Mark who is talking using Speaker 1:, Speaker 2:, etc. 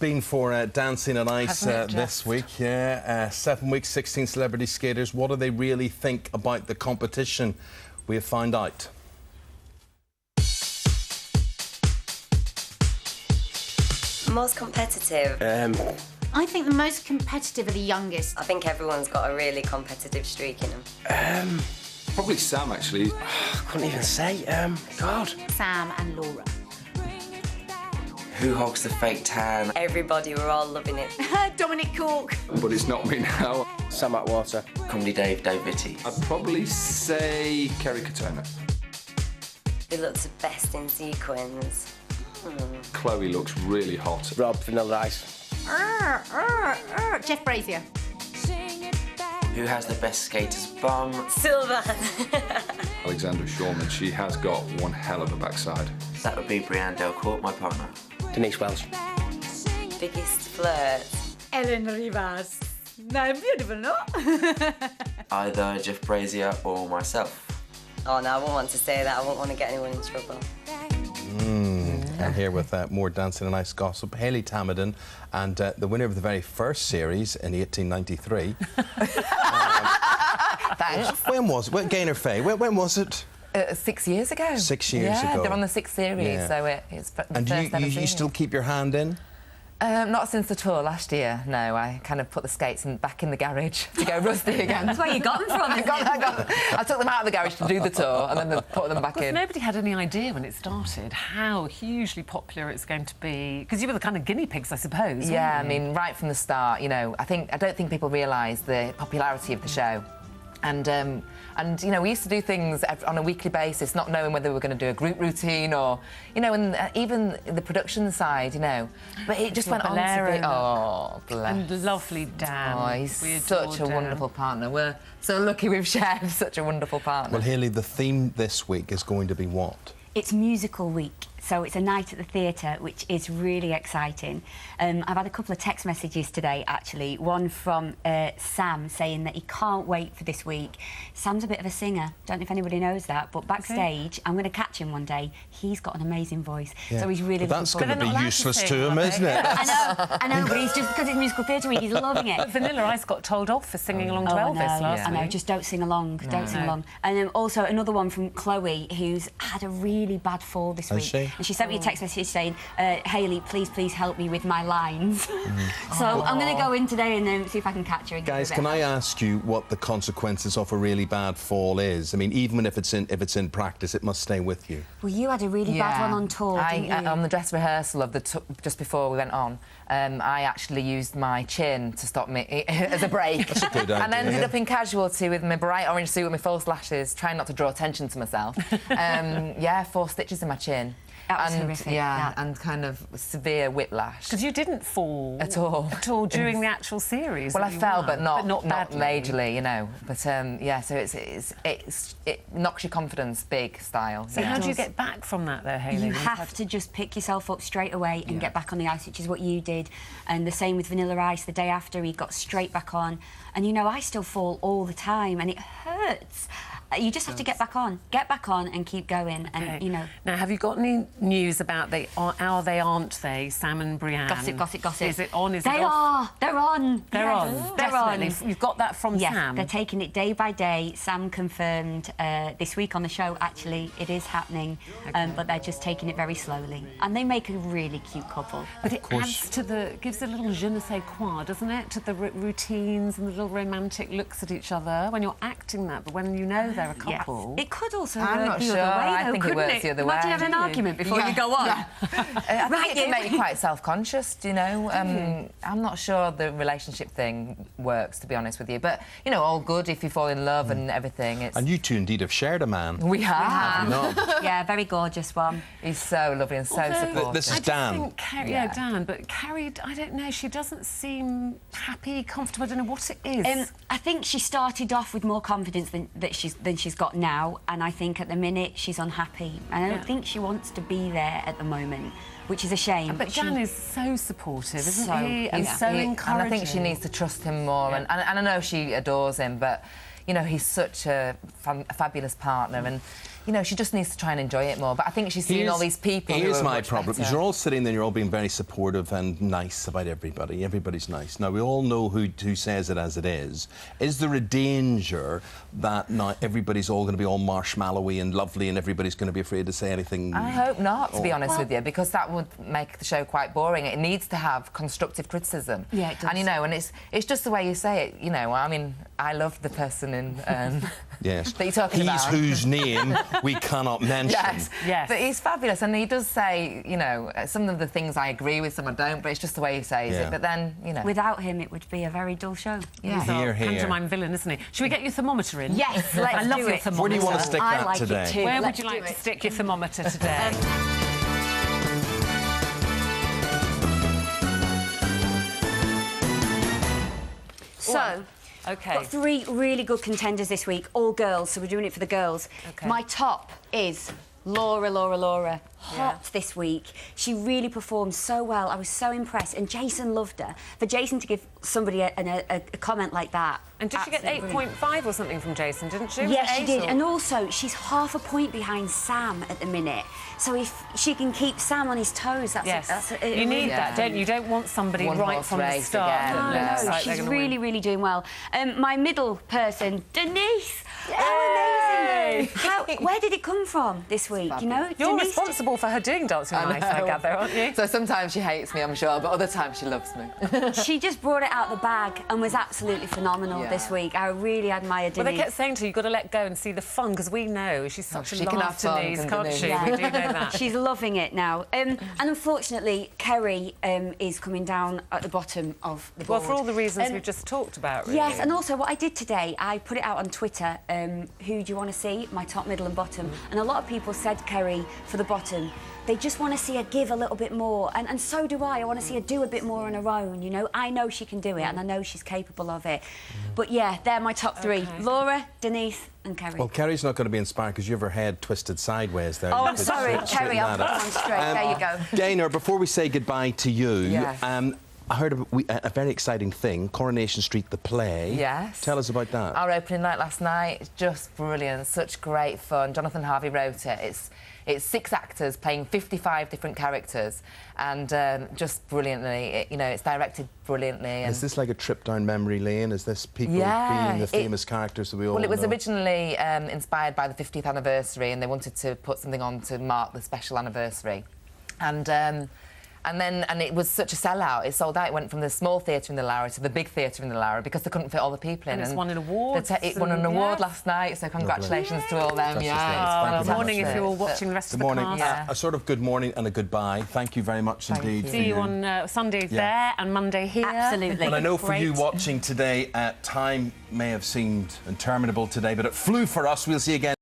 Speaker 1: been for Dancing on Ice this week. Yeah, 7 weeks, 16 celebrity skaters. What do they really think about the competition? We have found out.
Speaker 2: Most competitive?
Speaker 3: I think the most competitive are the youngest.
Speaker 2: I think everyone's got a really competitive streak in them.
Speaker 4: Probably Sam, actually.
Speaker 5: I couldn't even say. God.
Speaker 3: Sam and Laura.
Speaker 5: Who hogs the fake tan?
Speaker 2: Everybody, we're all loving it.
Speaker 3: Dominic Cork.
Speaker 4: But it's not me now.
Speaker 5: Sam Atwater. Comedy Dave Vitti.
Speaker 4: I'd probably say Kerry Katona.
Speaker 2: Who looks the best in sequins?
Speaker 4: Chloe looks really hot.
Speaker 5: Rob Vanilla Ice.
Speaker 3: Jeff Brazier.
Speaker 5: Who has the best skater's bum?
Speaker 2: Sylvan.
Speaker 4: Alexandra Shawman, she has got one hell of a backside.
Speaker 5: That would be Brianne Delcourt, my partner. Denise Welsh.
Speaker 2: Biggest flirt?
Speaker 3: Ellen Rivas. No, beautiful, no?
Speaker 5: Either Jeff Brazier or myself.
Speaker 2: Oh, no, I won't want to say that. I won't want to get anyone in trouble.
Speaker 1: And here with more Dancing on Ice gossip, Hayley Tamaddon, and the winner of the very first series in 1893.
Speaker 6: Thanks.
Speaker 1: When was it? Gaynor Faye, when was it?
Speaker 6: 6 years ago.
Speaker 1: 6 years ago.
Speaker 6: Yeah, they're on the 6th series, so it's the
Speaker 1: and
Speaker 6: first
Speaker 1: do you still keep your hand in?
Speaker 6: Not since the tour last year, no. I kind of put the skates back in the garage to go rusty again.
Speaker 3: That's where you got them from,
Speaker 6: I took them out of the garage to do the tour and then put them back in.
Speaker 7: Nobody had any idea when it started how hugely popular it's going to be, because you were the kind of guinea pigs, I suppose.
Speaker 6: Yeah, I mean, right from the start, you know, I don't think people realise the popularity of the show. And you know, we used to do things on a weekly basis, not knowing whether we were going to do a group routine or, you know, and even the production side, you know. But it just went on to be... Oh, bless.
Speaker 7: And lovely Dan.
Speaker 6: Oh, he's such a wonderful partner. We're so lucky we've shared such a wonderful partner.
Speaker 1: Well, Hayley, the theme this week is going to be what?
Speaker 8: It's musical week, so it's a night at the theatre, which is really exciting. I've had a couple of text messages today, actually. One from Sam saying that he can't wait for this week. Sam's a bit of a singer. Don't know if anybody knows that, but backstage, I'm going to catch him one day. He's got an amazing voice, so he's really looking
Speaker 1: That's
Speaker 8: forward.
Speaker 1: going to be useless to him, isn't it?
Speaker 8: I know, but he's just because it's musical theatre week, he's loving it.
Speaker 7: Vanilla Ice got told off for singing along to Elvis last week.
Speaker 8: I know, just don't sing along, don't sing along. And then also another one from Chloe, who's had a really bad fall this week. And she sent me a text message saying, Hayley, please help me with my lines. So I'm going to go in today and see if I can catch her. And
Speaker 1: Guys, can I ask you what the consequences of a really bad fall is? I mean, even if it's in practice, it must stay with you.
Speaker 8: Well, you had a really bad one on tour, didn't you?
Speaker 6: On the dress rehearsal of just before we went on, I actually used my chin to stop me as a break.
Speaker 1: That's a good idea.
Speaker 6: And ended up in casualty with my bright orange suit with my false lashes, trying not to draw attention to myself. 4 stitches in my chin.
Speaker 8: That was horrific.
Speaker 6: Yeah, and kind of severe whiplash.
Speaker 7: Because you didn't fall
Speaker 6: at all
Speaker 7: during the actual series.
Speaker 6: Well, I fell, but not
Speaker 7: badly.
Speaker 6: majorly, you know. But yeah, so it knocks your confidence big style.
Speaker 7: So how do you get back from that, though, Hayley?
Speaker 8: You have to just pick yourself up straight away and get back on the ice, which is what you did. And the same with Vanilla Ice. The day after, he got straight back on. And you know, I still fall all the time, and it hurts. You just have to get back on and keep going, and you know.
Speaker 7: Now, have you got any news about aren't they, Sam and Brianne?
Speaker 8: Gossip.
Speaker 7: Is it on? Is
Speaker 8: they
Speaker 7: it off?
Speaker 8: They're on.
Speaker 7: They're on.
Speaker 8: They're
Speaker 7: Definitely.
Speaker 8: on.
Speaker 7: You've got that from Sam.
Speaker 8: They're taking it day by day. Sam confirmed this week on the show. Actually, it is happening, but they're just taking it very slowly, and they make a really cute couple.
Speaker 7: But it adds to gives a little je ne sais quoi, doesn't it? To the routines and the little romantic looks at each other when you're acting that, but when you know they're a couple.
Speaker 8: It could also
Speaker 6: I'm
Speaker 8: work
Speaker 6: not
Speaker 8: the
Speaker 6: sure.
Speaker 8: other way,
Speaker 6: I
Speaker 8: though,
Speaker 6: think it
Speaker 8: couldn't
Speaker 6: works the other way.
Speaker 8: Imagine having an argument before you go on.
Speaker 6: I think it can make you quite self-conscious, you know. I'm not sure the relationship thing works, to be honest with you. But, you know, all good if you fall in love and everything.
Speaker 1: And you two indeed have shared a man.
Speaker 6: We have.
Speaker 8: Yeah, very gorgeous one.
Speaker 6: He's so lovely and so supportive.
Speaker 1: This is Dan.
Speaker 7: Dan, but Carrie, I don't know, she doesn't seem happy, comfortable. I don't know what it is.
Speaker 8: I think she started off with more confidence than she's got now, and I think at the minute she's unhappy. And I don't think she wants to be there at the moment, which is a shame.
Speaker 7: But Dan is so supportive, isn't he? And so encouraging.
Speaker 6: And I think she needs to trust him more. And I know she adores him, but, you know, he's such a fabulous partner. And, you know, she just needs to try and enjoy it more. But I think she's seeing all these people.
Speaker 1: Here's my problem. You're all sitting there, you're all being very supportive and nice about everybody. Everybody's nice. Now, we all know who says it as it is. Is there a danger that now everybody's all going to be all marshmallowy and lovely and everybody's going to be afraid to say anything?
Speaker 6: I hope not, to be honest with you, because that would make the show quite boring. It needs to have constructive criticism.
Speaker 8: Yeah, it does.
Speaker 6: And, you know, and it's just the way you say it, you know. I mean, I love the person in...
Speaker 1: Yes.
Speaker 6: that you're talking about.
Speaker 1: He's whose name we cannot mention.
Speaker 6: Yes.
Speaker 7: Yes.
Speaker 6: But he's fabulous, and he does say, you know, some of the things I agree with, some I don't, but it's just the way he says it. But then, you know...
Speaker 8: Without him, it would be a very dull show.
Speaker 6: Yeah.
Speaker 7: He's our
Speaker 1: Here.
Speaker 7: pantomime villain, isn't he? Should we get your thermometer in?
Speaker 8: Yes, let's
Speaker 7: I love
Speaker 8: do
Speaker 7: your
Speaker 8: it.
Speaker 7: thermometer.
Speaker 1: Where do you want to stick
Speaker 8: I
Speaker 1: that
Speaker 8: like
Speaker 1: today?
Speaker 8: it too.
Speaker 7: Where would
Speaker 8: Let's
Speaker 7: you
Speaker 8: do
Speaker 7: like
Speaker 8: it.
Speaker 7: to stick your thermometer today?
Speaker 8: So,
Speaker 7: Okay.
Speaker 8: got 3 really good contenders this week, all girls, so we're doing it for the girls.
Speaker 7: Okay.
Speaker 8: My top is Laura. Hot this week. She really performed so well. I was so impressed, and Jason loved her. For Jason to give somebody a comment like that.
Speaker 7: And did she get
Speaker 8: absolutely
Speaker 7: 8.5 or something from Jason, didn't she? Was
Speaker 8: Yes,
Speaker 7: it
Speaker 8: she
Speaker 7: 8
Speaker 8: did.
Speaker 7: or-
Speaker 8: And also, she's half a point behind Sam at the minute. So if she can keep Sam on his toes, that's
Speaker 7: Yes.
Speaker 8: a
Speaker 7: You need
Speaker 8: really
Speaker 7: that, don't you? You don't want somebody
Speaker 6: One
Speaker 7: right
Speaker 6: horse
Speaker 7: from the
Speaker 6: race
Speaker 7: start.
Speaker 6: again.
Speaker 8: No,
Speaker 6: Yeah, it's
Speaker 7: like they're
Speaker 8: she's
Speaker 7: gonna
Speaker 8: really,
Speaker 7: win.
Speaker 8: really doing well. My middle person, Denise.
Speaker 7: Yay!
Speaker 8: How amazing! Where did it come from this week? You know,
Speaker 7: You're
Speaker 8: Denise
Speaker 7: responsible for her doing Dancing on Ice, I
Speaker 6: know.
Speaker 7: gather, aren't you?
Speaker 6: So sometimes she hates me, I'm sure, but other times she loves me.
Speaker 8: she just brought it out the bag and was absolutely phenomenal
Speaker 6: Yeah.
Speaker 8: this week. I really admire
Speaker 7: Well, they
Speaker 8: Denise.
Speaker 7: kept saying to her, you've got to let go and see the fun, because we know she's such
Speaker 6: she
Speaker 7: a
Speaker 6: can have
Speaker 7: laugh,
Speaker 6: fun,
Speaker 7: Denise,
Speaker 6: can
Speaker 7: can't
Speaker 6: Denise?
Speaker 7: she?
Speaker 8: Yeah.
Speaker 7: We do know that.
Speaker 8: She's loving it now. And unfortunately, Kerry is coming down at the bottom of the
Speaker 7: Well,
Speaker 8: board.
Speaker 7: for all the reasons we've just talked about, really.
Speaker 8: Yes, and also what I did today, I put it out on Twitter, who do you want to see, my top, middle and bottom. And a lot of people said Kerry for the bottom. They just want to see her give a little bit more. And so do I. I want to see her do a bit more on her own, you know. I know she can do it, and I know she's capable of it. But, yeah, they're my top 3. Laura, Denise and Kerry.
Speaker 1: Well, Kerry's not going to be inspired because you have her head twisted sideways there.
Speaker 8: Oh,
Speaker 1: You
Speaker 8: I'm
Speaker 1: could
Speaker 8: sorry,
Speaker 1: straighten
Speaker 8: Kerry, I'll
Speaker 1: that
Speaker 8: put
Speaker 1: up.
Speaker 8: it on straight. There you go.
Speaker 1: Gaynor, before we say goodbye to you,
Speaker 6: Yes.
Speaker 1: I heard a very exciting thing, Coronation Street, the play.
Speaker 6: Yes.
Speaker 1: Tell us about that.
Speaker 6: Our opening night last night, just brilliant, such great fun. Jonathan Harvey wrote it. It's 6 actors playing 55 different characters, and just brilliantly. You know, it's directed brilliantly. And
Speaker 1: Is this like a trip down memory lane? Is this people
Speaker 6: Yeah,
Speaker 1: being the famous characters that we all know?
Speaker 6: Well, it was originally inspired by the 50th anniversary, and they wanted to put something on to mark the special anniversary. And it was such a sellout. It sold out. It went from the small theatre in the Lowry to the big theatre in the Lowry because they couldn't fit all the people in.
Speaker 7: And it's won an award.
Speaker 6: It won an award last night, so congratulations to all them.
Speaker 1: That's
Speaker 6: Yeah.
Speaker 1: just nice. Thank you
Speaker 7: Good
Speaker 1: very
Speaker 7: morning
Speaker 1: much.
Speaker 7: if you're all watching the rest
Speaker 1: Good
Speaker 7: of the
Speaker 1: morning.
Speaker 7: cast.
Speaker 6: Yeah.
Speaker 1: A sort of good morning and a goodbye. Thank you very much indeed.
Speaker 6: you.
Speaker 1: for
Speaker 7: See you on Sunday there and Monday here.
Speaker 8: Absolutely.
Speaker 1: Well, I know for you
Speaker 7: Great.
Speaker 1: watching today, time may have seemed interminable today, but it flew for us. We'll see you again.